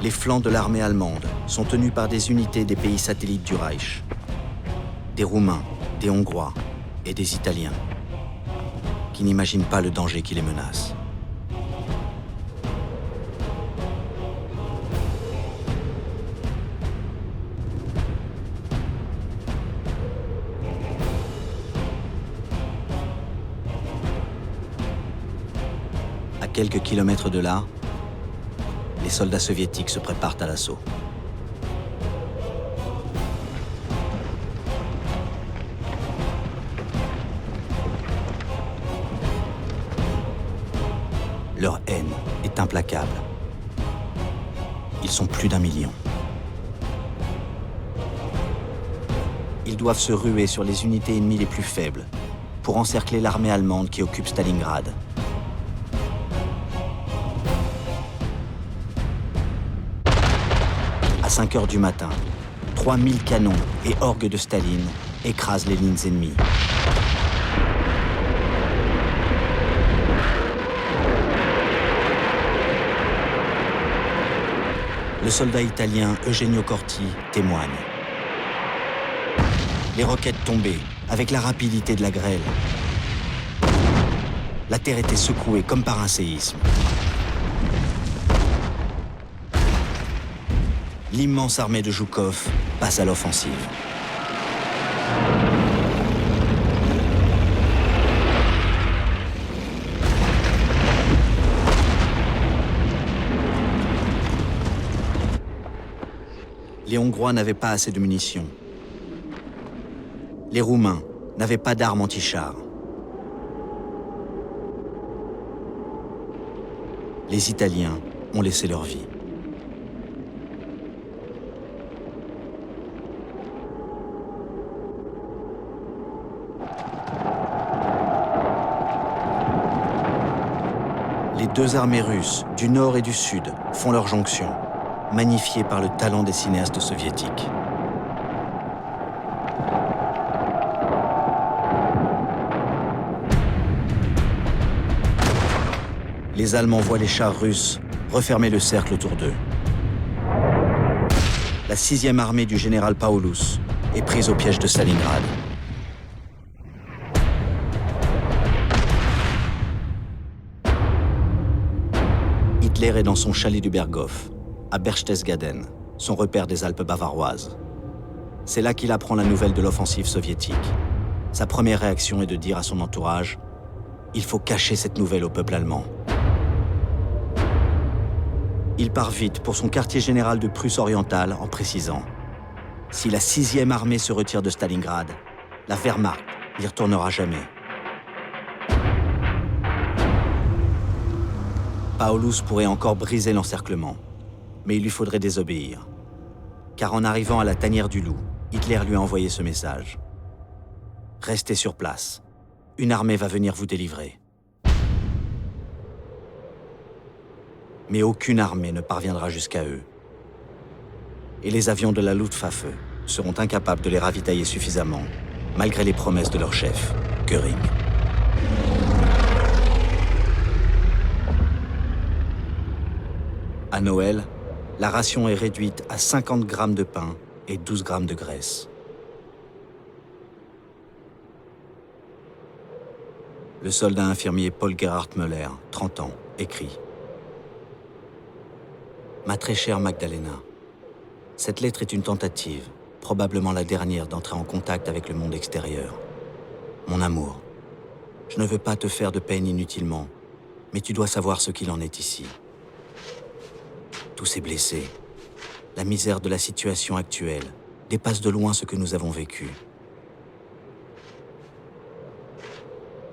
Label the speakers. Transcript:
Speaker 1: Les flancs de l'armée allemande sont tenus par des unités des pays satellites du Reich. Des Roumains, des Hongrois et des Italiens qui n'imaginent pas le danger qui les menace. À quelques kilomètres de là, les soldats soviétiques se préparent à l'assaut. Leur haine est implacable. Ils sont plus d'1 million. Ils doivent se ruer sur les unités ennemies les plus faibles pour encercler l'armée allemande qui occupe Stalingrad. À 5 heures du matin, 3000 canons et orgues de Staline écrasent les lignes ennemies. Le soldat italien Eugenio Corti témoigne. Les roquettes tombaient avec la rapidité de la grêle. La terre était secouée comme par un séisme. L'immense armée de Zhukov passe à l'offensive. Les Hongrois n'avaient pas assez de munitions. Les Roumains n'avaient pas d'armes anti-chars. Les Italiens ont laissé leur vie. Les deux armées russes, du nord et du sud, font leur jonction, magnifiée par le talent des cinéastes soviétiques. Les Allemands voient les chars russes refermer le cercle autour d'eux. La 6e armée du général Paulus est prise au piège de Stalingrad. Hitler est dans son chalet du Berghof, à Berchtesgaden, son repère des Alpes bavaroises. C'est là qu'il apprend la nouvelle de l'offensive soviétique. Sa première réaction est de dire à son entourage « Il faut cacher cette nouvelle au peuple allemand ». Il part vite pour son quartier général de Prusse orientale en précisant « Si la 6e armée se retire de Stalingrad, la Wehrmacht n'y retournera jamais ». Paulus pourrait encore briser l'encerclement, mais il lui faudrait désobéir. Car en arrivant à la tanière du loup, Hitler lui a envoyé ce message. « Restez sur place. Une armée va venir vous délivrer. » Mais aucune armée ne parviendra jusqu'à eux. Et les avions de la Luftwaffe seront incapables de les ravitailler suffisamment, malgré les promesses de leur chef, Göring. À Noël, la ration est réduite à 50 grammes de pain et 12 grammes de graisse. Le soldat infirmier Paul Gerhard Müller, 30 ans, écrit « Ma très chère Magdalena, cette lettre est une tentative, probablement la dernière d'entrer en contact avec le monde extérieur. Mon amour, je ne veux pas te faire de peine inutilement, mais tu dois savoir ce qu'il en est ici. Tous ces blessés, la misère de la situation actuelle dépasse de loin ce que nous avons vécu.